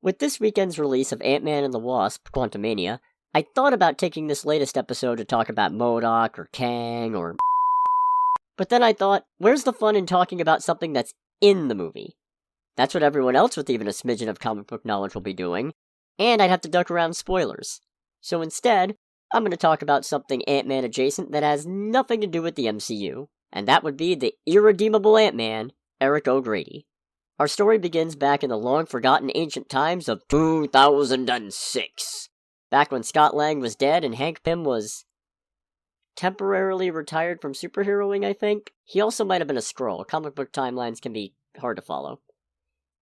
With this weekend's release of Ant-Man and the Wasp, Quantumania, I thought about taking this latest episode to talk about MODOK or Kang or but then I thought, where's the fun in talking about something that's in the movie? That's what everyone else with even a smidgen of comic book knowledge will be doing, and I'd have to duck around spoilers. So instead, I'm going to talk about something Ant-Man adjacent that has nothing to do with the MCU, and that would be the Irredeemable Ant-Man, Eric O'Grady. Our story begins back in the long-forgotten ancient times of 2006, back when Scott Lang was dead and Hank Pym was temporarily retired from superheroing, I think. He also might have been a Skrull. Comic book timelines can be hard to follow.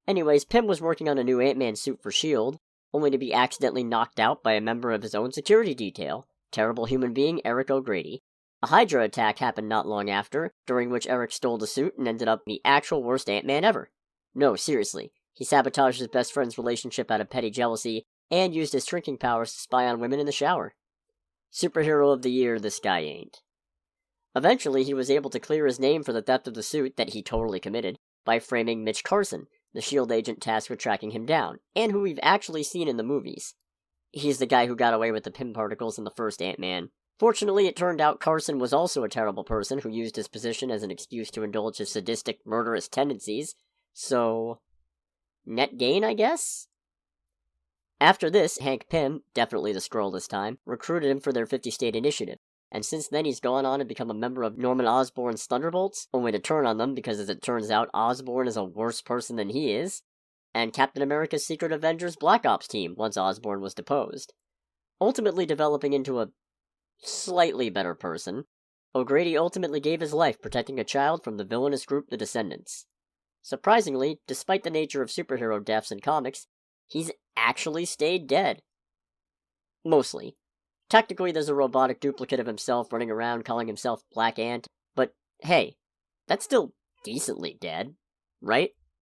Anyways, Pym was working on a new Ant-Man suit for S.H.I.E.L.D., only to be accidentally knocked out by a member of his own security detail, terrible human being Eric O'Grady. A Hydra attack happened not long after, during which Eric stole the suit and ended up the actual worst Ant-Man ever. No, seriously. He sabotaged his best friend's relationship out of petty jealousy, and used his shrinking powers to spy on women in the shower. Superhero of the year, this guy ain't. Eventually, he was able to clear his name for the theft of the suit that he totally committed by framing Mitch Carson, the S.H.I.E.L.D. agent tasked with tracking him down, and who we've actually seen in the movies. He's the guy who got away with the Pym particles in the first Ant-Man. Fortunately, it turned out Carson was also a terrible person who used his position as an excuse to indulge his sadistic, murderous tendencies, so net gain, I guess? After this, Hank Pym, definitely the Skrull this time, recruited him for their 50-state initiative, and since then he's gone on and become a member of Norman Osborn's Thunderbolts, only to turn on them because as it turns out, Osborn is a worse person than he is, and Captain America's Secret Avengers Black Ops team once Osborn was deposed. Ultimately developing into a slightly better person, O'Grady ultimately gave his life protecting a child from the villainous group the Descendants. Surprisingly, despite the nature of superhero deaths in comics, he's actually stayed dead. Mostly. Technically, there's a robotic duplicate of himself running around calling himself Black Ant, but hey, that's still decently dead, right?